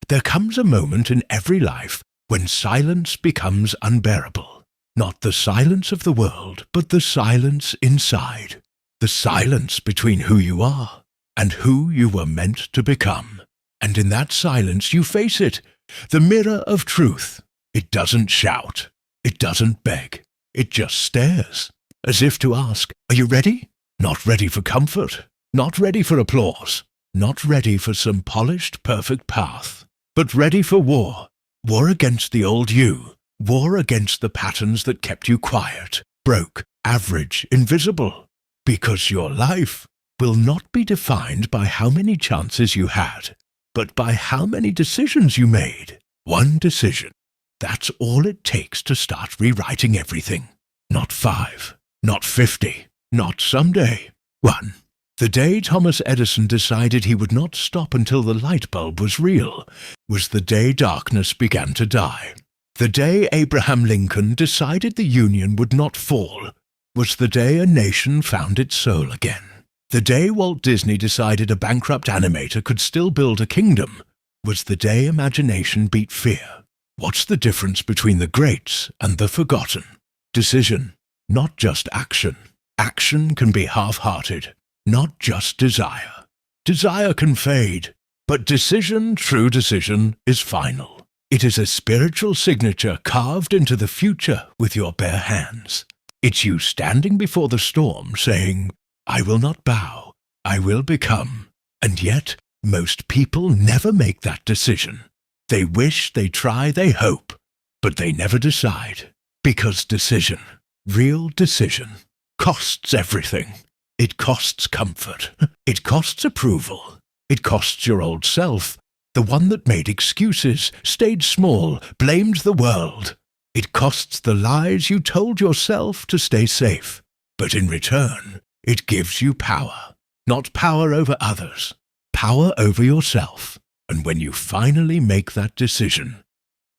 There comes a moment in every life when silence becomes unbearable. Not the silence of the world, but the silence inside. The silence between who you are and who you were meant to become. And in that silence you face it, the mirror of truth. It doesn't shout. It doesn't beg. It just stares, as if to ask, are you ready? Not ready for comfort. Not ready for applause. Not ready for some polished, perfect path. But ready for war. War against the old you. War against the patterns that kept you quiet, broke, average, invisible. Because your life will not be defined by how many chances you had, but by how many decisions you made. One decision. That's all it takes to start rewriting everything. Not 5, not 50, not someday. 1. The day Thomas Edison decided he would not stop until the light bulb was real was the day darkness began to die. The day Abraham Lincoln decided the Union would not fall was the day a nation found its soul again. The day Walt Disney decided a bankrupt animator could still build a kingdom was the day imagination beat fear. What's the difference between the greats and the forgotten? Decision, not just action. Action can be half-hearted, not just desire. Desire can fade, but decision, true decision, is final. It is a spiritual signature carved into the future with your bare hands. It's you standing before the storm saying, I will not bow, I will become. And yet, most people never make that decision. They wish, they try, they hope, but they never decide. Because decision, real decision, costs everything. It costs comfort. It costs approval. It costs your old self, the one that made excuses, stayed small, blamed the world. It costs the lies you told yourself to stay safe. But in return, it gives you power. Not power over others, power over yourself. And when you finally make that decision,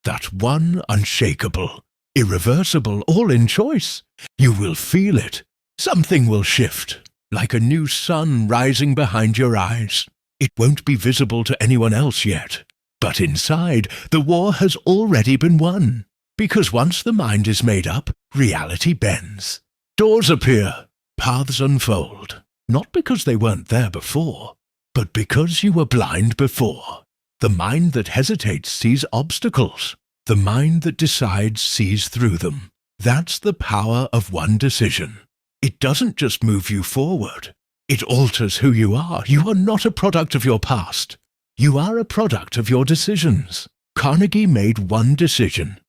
that one unshakable, irreversible, all-in choice, you will feel it. Something will shift, like a new sun rising behind your eyes. It won't be visible to anyone else yet. But inside, the war has already been won. Because once the mind is made up, reality bends. Doors appear, paths unfold. Not because they weren't there before, but because you were blind before. The mind that hesitates sees obstacles. The mind that decides sees through them. That's the power of one decision. It doesn't just move you forward. It alters who you are. You are not a product of your past. You are a product of your decisions. Carnegie made one decision.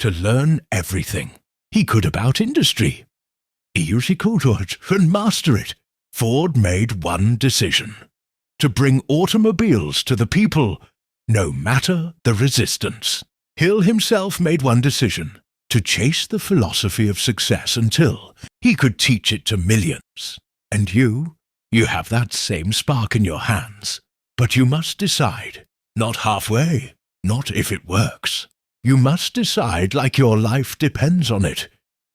To learn everything. He could about industry. And master it. Ford made one decision. To bring automobiles to the people, no matter the resistance. Hill himself made one decision. To chase the philosophy of success until he could teach it to millions. And you have that same spark in your hands. But you must decide. Not halfway. Not if it works. You must decide like your life depends on it.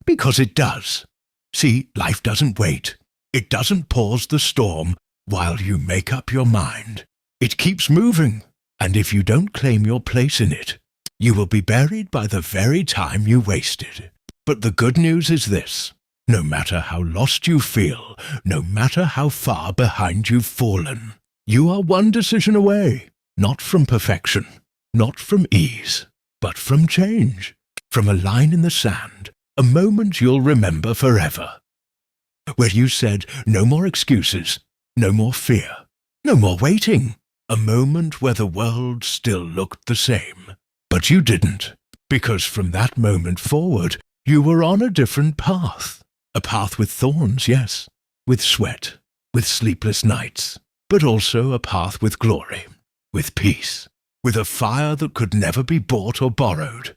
Because it does. See, life doesn't wait. It doesn't pause the storm while you make up your mind. It keeps moving. And if you don't claim your place in it, you will be buried by the very time you wasted. But the good news is this. No matter how lost you feel, no matter how far behind you've fallen, you are one decision away. Not from perfection, not from ease, but from change. From a line in the sand, a moment you'll remember forever. Where you said, no more excuses, no more fear, no more waiting. A moment where the world still looked the same. But you didn't, because from that moment forward, you were on a different path. A path with thorns, yes, with sweat, with sleepless nights, but also a path with glory, with peace, with a fire that could never be bought or borrowed,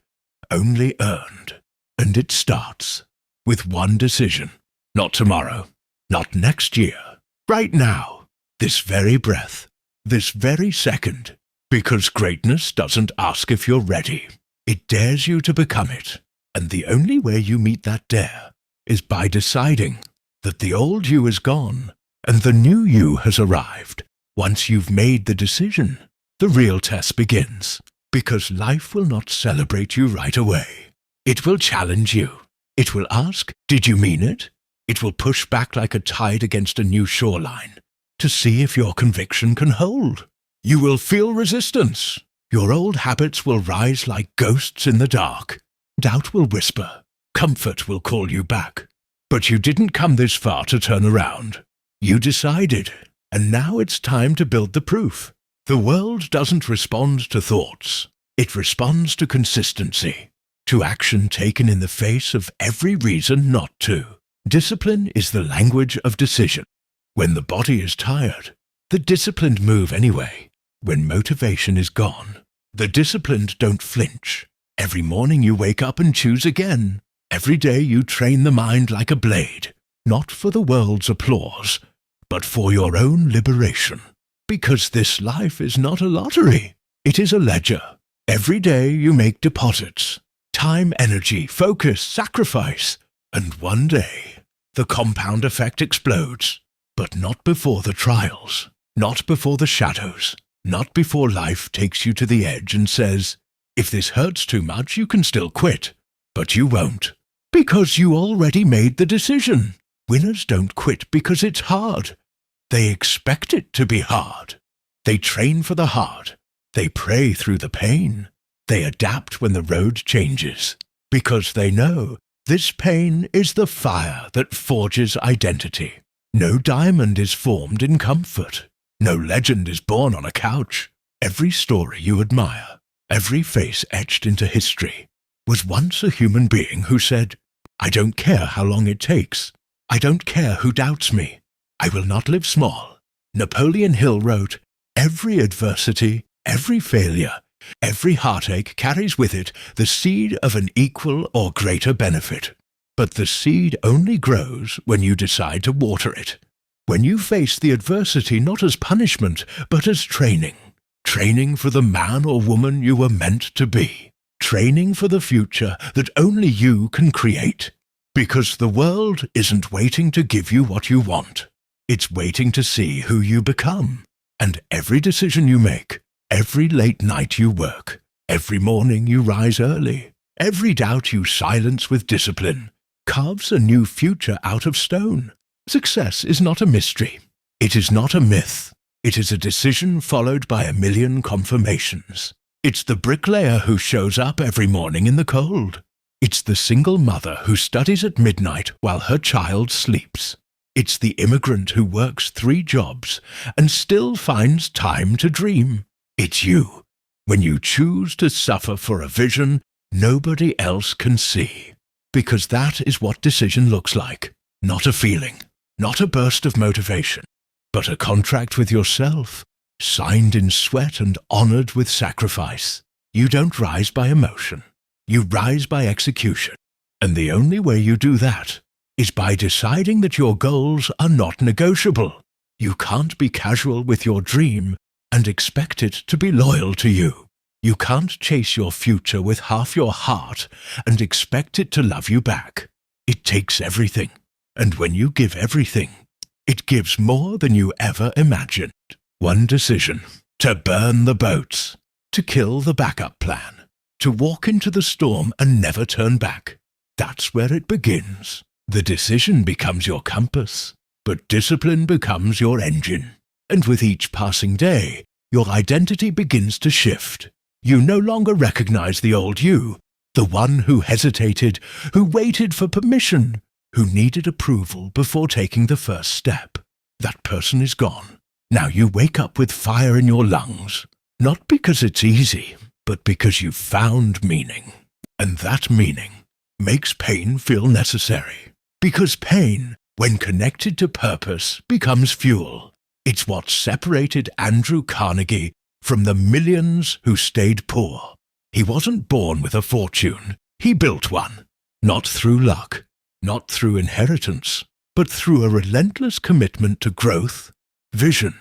only earned. And it starts with one decision. Not tomorrow, not next year, right now, this very breath, this very second. Because greatness doesn't ask if you're ready. It dares you to become it. And the only way you meet that dare is by deciding that the old you is gone and the new you has arrived. Once you've made the decision, the real test begins, because life will not celebrate you right away. It will challenge you. It will ask, did you mean it? It will push back like a tide against a new shoreline to see if your conviction can hold. You will feel resistance. Your old habits will rise like ghosts in the dark. Doubt will whisper. Comfort will call you back. But you didn't come this far to turn around. You decided, and now it's time to build the proof. The world doesn't respond to thoughts. It responds to consistency, to action taken in the face of every reason not to. Discipline is the language of decision. When the body is tired, the disciplined move anyway. When motivation is gone, the disciplined don't flinch. Every morning you wake up and choose again. Every day you train the mind like a blade, not for the world's applause, but for your own liberation. Because this life is not a lottery, it is a ledger. Every day you make deposits. Time, energy, focus, sacrifice. And one day, the compound effect explodes. But not before the trials, not before the shadows, not before life takes you to the edge and says, if this hurts too much, you can still quit. But you won't, because you already made the decision. Winners don't quit because it's hard. They expect it to be hard. They train for the hard. They pray through the pain. They adapt when the road changes, because they know this pain is the fire that forges identity. No diamond is formed in comfort. No legend is born on a couch. Every story you admire, every face etched into history, was once a human being who said, I don't care how long it takes. I don't care who doubts me. I will not live small. Napoleon Hill wrote, every adversity, every failure, every heartache carries with it the seed of an equal or greater benefit. But the seed only grows when you decide to water it. When you face the adversity not as punishment, but as training. Training for the man or woman you were meant to be. Training for the future that only you can create. Because the world isn't waiting to give you what you want. It's waiting to see who you become. And every decision you make, every late night you work, every morning you rise early, every doubt you silence with discipline, carves a new future out of stone. Success is not a mystery. It is not a myth. It is a decision followed by 1,000,000 confirmations. It's the bricklayer who shows up every morning in the cold. It's the single mother who studies at midnight while her child sleeps. It's the immigrant who works 3 jobs and still finds time to dream. It's you, when you choose to suffer for a vision nobody else can see. Because that is what decision looks like. Not a feeling, not a burst of motivation, but a contract with yourself, signed in sweat and honored with sacrifice. You don't rise by emotion. You rise by execution. And the only way you do that is by deciding that your goals are not negotiable. You can't be casual with your dream and expect it to be loyal to you. You can't chase your future with half your heart and expect it to love you back. It takes everything. And when you give everything, it gives more than you ever imagined. One decision: to burn the boats, to kill the backup plan, to walk into the storm and never turn back. That's where it begins. The decision becomes your compass, but discipline becomes your engine. And with each passing day, your identity begins to shift. You no longer recognize the old you, the one who hesitated, who waited for permission, who needed approval before taking the first step. That person is gone. Now you wake up with fire in your lungs, not because it's easy, but because you've found meaning. And that meaning makes pain feel necessary. Because pain, when connected to purpose, becomes fuel. It's what separated Andrew Carnegie from the millions who stayed poor. He wasn't born with a fortune. He built one. Not through luck, not through inheritance, but through a relentless commitment to growth, vision,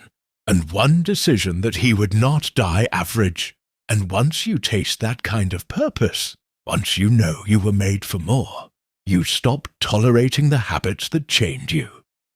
and one decision that he would not die average. And once you taste that kind of purpose, once you know you were made for more, you stop tolerating the habits that chained you.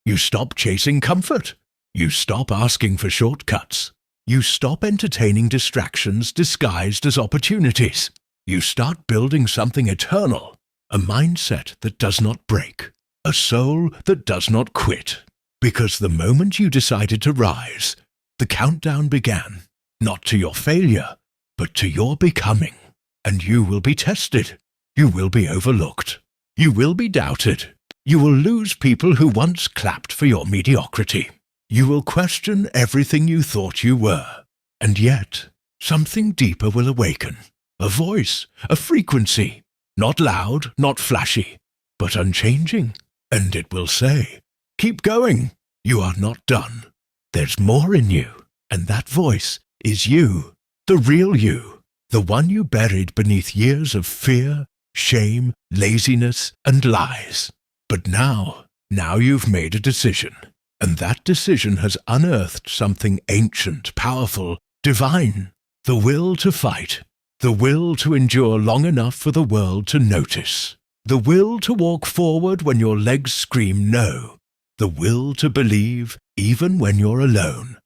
You stop chasing comfort. You stop asking for shortcuts. You stop entertaining distractions disguised as opportunities. You start building something eternal, a mindset that does not break, a soul that does not quit. Because the moment you decided to rise, the countdown began, not to your failure, but to your becoming. And you will be tested. You will be overlooked. You will be doubted. You will lose people who once clapped for your mediocrity. You will question everything you thought you were. And yet, something deeper will awaken. A voice, a frequency, not loud, not flashy, but unchanging. And it will say, keep going. You are not done. There's more in you. And that voice is you, the real you, the one you buried beneath years of fear, shame, laziness, and lies. But now you've made a decision. And that decision has unearthed something ancient, powerful, divine. The will to fight. The will to endure long enough for the world to notice. The will to walk forward when your legs scream no. The will to believe even when you're alone.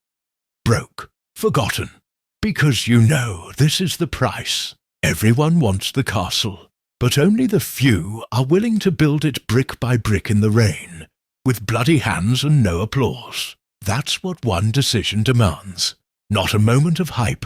Broke. Forgotten. Because you know this is the price. Everyone wants the castle, but only the few are willing to build it brick by brick in the rain, with bloody hands and no applause. That's what one decision demands. Not a moment of hype,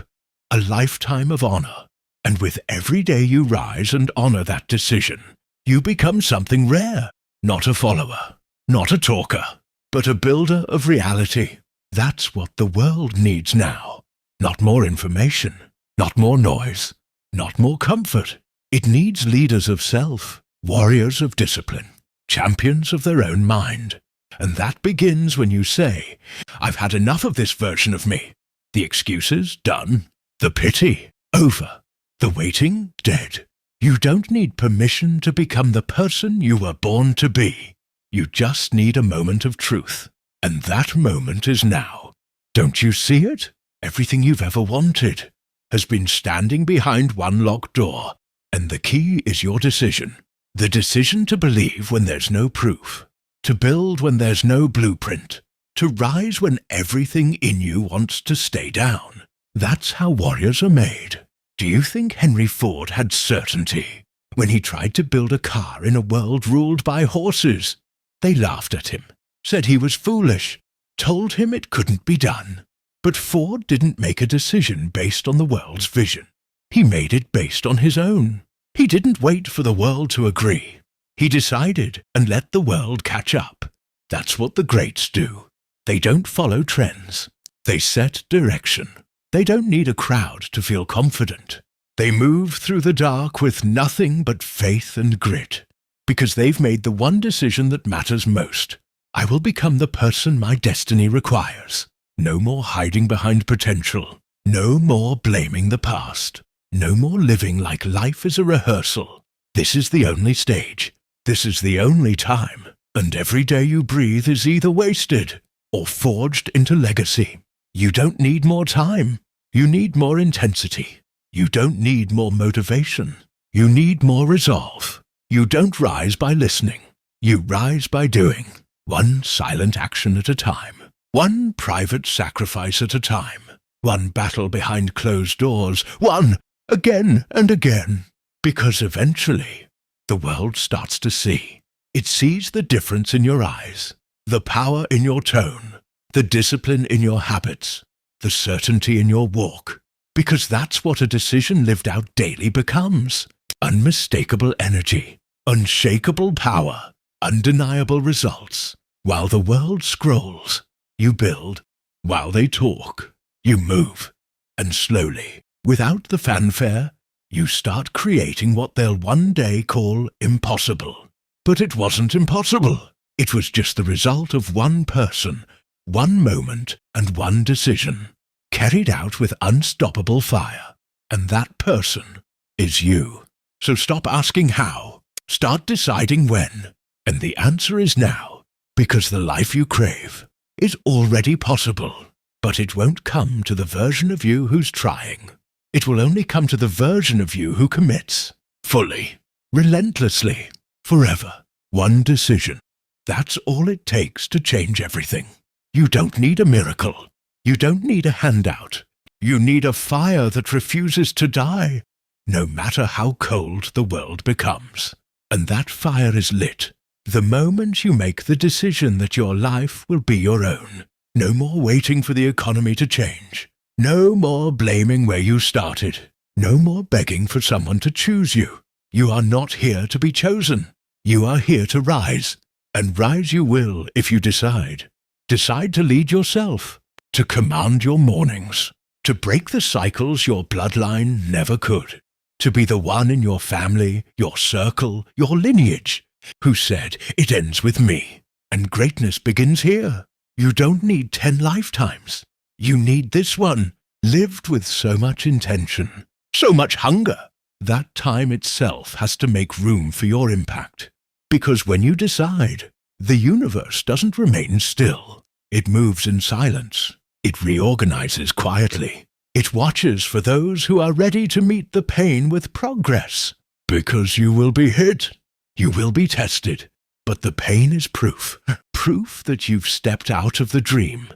a lifetime of honor. And with every day you rise and honor that decision, you become something rare. Not a follower, not a talker, but a builder of reality. That's what the world needs now. Not more information, not more noise, not more comfort. It needs leaders of self, warriors of discipline, champions of their own mind. And that begins when you say, I've had enough of this version of me. The excuses, done. The pity, over. The waiting, dead. You don't need permission to become the person you were born to be. You just need a moment of truth. And that moment is now. Don't you see it? Everything you've ever wanted has been standing behind one locked door. And the key is your decision. The decision to believe when there's no proof. To build when there's no blueprint. To rise when everything in you wants to stay down. That's how warriors are made. Do you think Henry Ford had certainty when he tried to build a car in a world ruled by horses? They laughed at him, said he was foolish, told him it couldn't be done. But Ford didn't make a decision based on the world's vision. He made it based on his own. He didn't wait for the world to agree. He decided and let the world catch up. That's what the greats do. They don't follow trends. They set direction. They don't need a crowd to feel confident. They move through the dark with nothing but faith and grit, because they've made the one decision that matters most. I will become the person my destiny requires. No more hiding behind potential. No more blaming the past. No more living like life is a rehearsal. This is the only stage. This is the only time. And every day you breathe is either wasted or forged into legacy. You don't need more time. You need more intensity. You don't need more motivation. You need more resolve. You don't rise by listening. You rise by doing. One silent action at a time. One private sacrifice at a time. One battle behind closed doors. One again and again. Because eventually, the world starts to see. It sees the difference in your eyes, the power in your tone, the discipline in your habits, the certainty in your walk, because that's what a decision lived out daily becomes. Unmistakable energy, unshakable power, undeniable results. While the world scrolls, you build. While they talk, you move. And slowly, without the fanfare, you start creating what they'll one day call impossible. But it wasn't impossible. It was just the result of one person, one moment, and one decision, carried out with unstoppable fire. And that person is you. So stop asking how. Start deciding when. And the answer is now, because the life you crave is already possible. But it won't come to the version of you who's trying. It will only come to the version of you who commits. Fully. Relentlessly. Forever. One decision. That's all it takes to change everything. You don't need a miracle. You don't need a handout. You need a fire that refuses to die, no matter how cold the world becomes. And that fire is lit the moment you make the decision that your life will be your own. No more waiting for the economy to change. No more blaming where you started. No more begging for someone to choose you. You are not here to be chosen. You are here to rise. And rise you will if you decide. Decide to lead yourself, to command your mornings, to break the cycles your bloodline never could, to be the one in your family, your circle, your lineage, who said, "It ends with me, and greatness begins here." You don't need 10 lifetimes. You need this one, lived with so much intention, so much hunger. That time itself has to make room for your impact. Because when you decide, the universe doesn't remain still. It moves in silence. It reorganizes quietly. It watches for those who are ready to meet the pain with progress. Because you will be hit. You will be tested. But the pain is proof. Proof that you've stepped out of the dream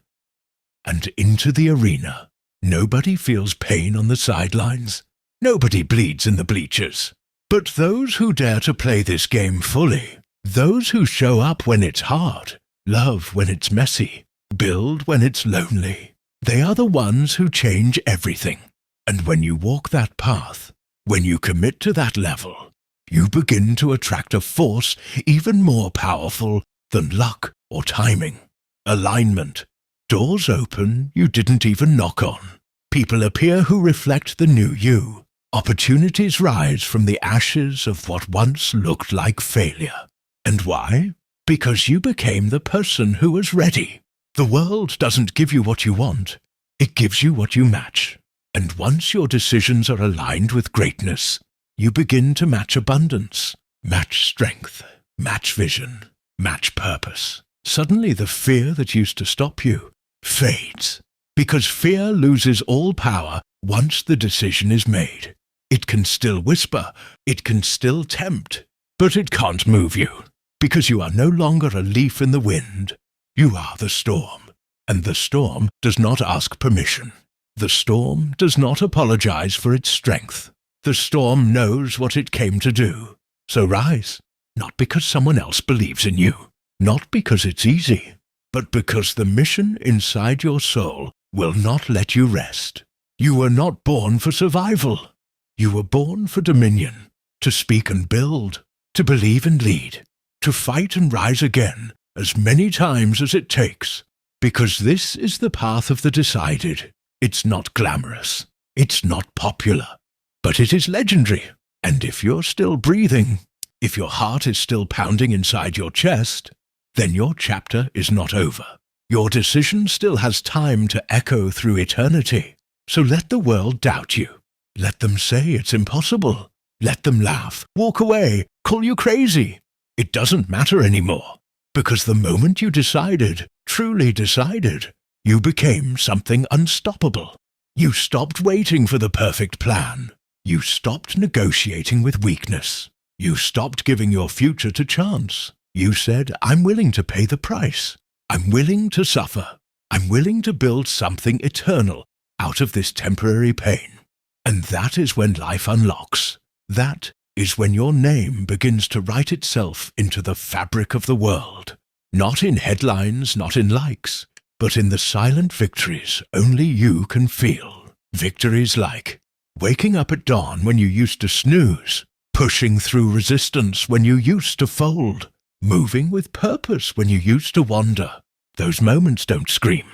and into the arena. Nobody feels pain on the sidelines. Nobody bleeds in the bleachers. But those who dare to play this game fully, those who show up when it's hard, love when it's messy, build when it's lonely, they are the ones who change everything. And when you walk that path, when you commit to that level, you begin to attract a force even more powerful than luck or timing. Alignment. Doors open you didn't even knock on. People appear who reflect the new you. Opportunities rise from the ashes of what once looked like failure. And why? Because you became the person who was ready. The world doesn't give you what you want. It gives you what you match. And once your decisions are aligned with greatness, you begin to match abundance, match strength, match vision, match purpose. Suddenly the fear that used to stop you fades. Because fear loses all power once the decision is made. It can still whisper, it can still tempt, but it can't move you. Because you are no longer a leaf in the wind. You are the storm. And the storm does not ask permission. The storm does not apologize for its strength. The storm knows what it came to do. So rise, not because someone else believes in you, not because it's easy, but because the mission inside your soul will not let you rest. You were not born for survival. You were born for dominion, to speak and build, to believe and lead, to fight and rise again as many times as it takes. Because this is the path of the decided. It's not glamorous. It's not popular. But it is legendary. And if you're still breathing, if your heart is still pounding inside your chest, then your chapter is not over. Your decision still has time to echo through eternity. So let the world doubt you. Let them say it's impossible. Let them laugh, walk away, call you crazy. It doesn't matter anymore. Because the moment you decided, truly decided, you became something unstoppable. You stopped waiting for the perfect plan. You stopped negotiating with weakness. You stopped giving your future to chance. You said, "I'm willing to pay the price. I'm willing to suffer. I'm willing to build something eternal out of this temporary pain." And that is when life unlocks. That is when your name begins to write itself into the fabric of the world. Not in headlines, not in likes, but in the silent victories only you can feel. Victories like waking up at dawn when you used to snooze, pushing through resistance when you used to fold, moving with purpose when you used to wander. Those moments don't scream,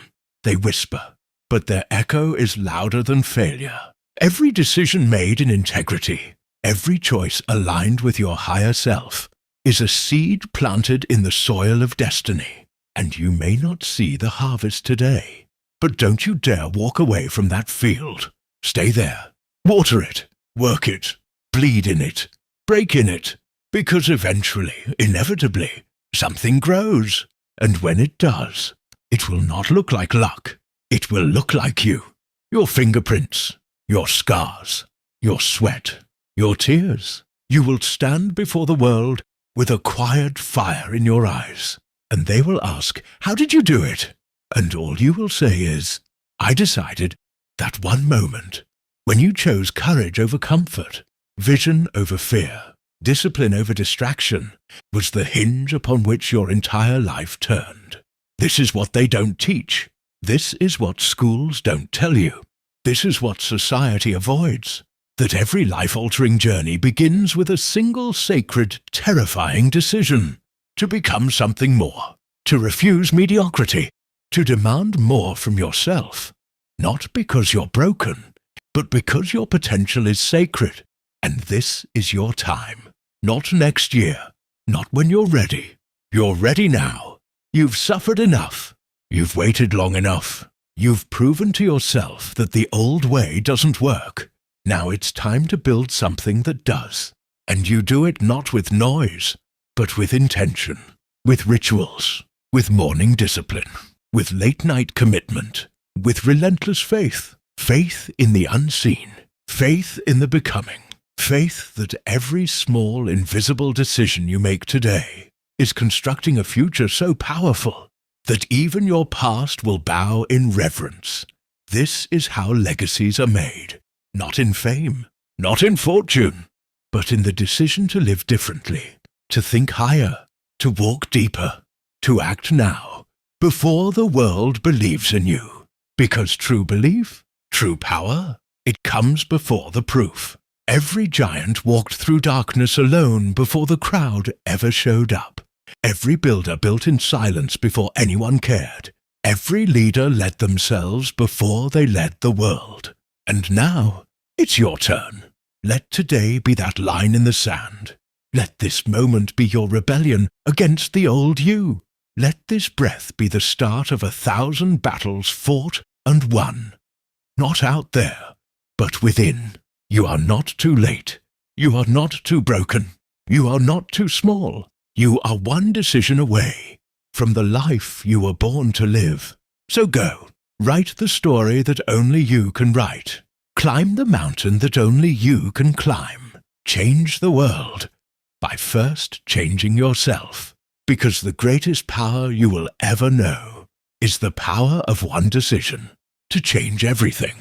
they whisper, but their echo is louder than failure. Every decision made in integrity, every choice aligned with your higher self, is a seed planted in the soil of destiny. And you may not see the harvest today, but don't you dare walk away from that field. Stay there. Water it. Work it. Bleed in it. Break in it. Because eventually, inevitably, something grows. And when it does, it will not look like luck. It will look like you. Your fingerprints. Your scars. Your sweat. Your tears. You will stand before the world with a quiet fire in your eyes. And they will ask, "How did you do it?" And all you will say is, I decided that one moment, when you chose courage over comfort, vision over fear, discipline over distraction, was the hinge upon which your entire life turned. This is what they don't teach. This is what schools don't tell you. This is what society avoids. That every life-altering journey begins with a single sacred, terrifying decision. To become something more. To refuse mediocrity. To demand more from yourself. Not because you're broken, but because your potential is sacred. And this is your time. Not next year. Not when you're ready. You're ready now. You've suffered enough. You've waited long enough. You've proven to yourself that the old way doesn't work. Now it's time to build something that does. And you do it not with noise, but with intention, with rituals, with morning discipline, with late-night commitment, with relentless faith, faith in the unseen, faith in the becoming, faith that every small, invisible decision you make today is constructing a future so powerful that even your past will bow in reverence. This is how legacies are made. Not in fame, not in fortune, but in the decision to live differently, to think higher, to walk deeper, to act now, before the world believes in you. Because true belief, true power, it comes before the proof. Every giant walked through darkness alone before the crowd ever showed up. Every builder built in silence before anyone cared. Every leader led themselves before they led the world. And now, it's your turn. Let today be that line in the sand. Let this moment be your rebellion against the old you. Let this breath be the start of 1,000 battles fought and won. Not out there, but within. You are not too late. You are not too broken. You are not too small. You are one decision away from the life you were born to live. So go, write the story that only you can write. Climb the mountain that only you can climb. Change the world by first changing yourself. Because the greatest power you will ever know is the power of one decision to change everything.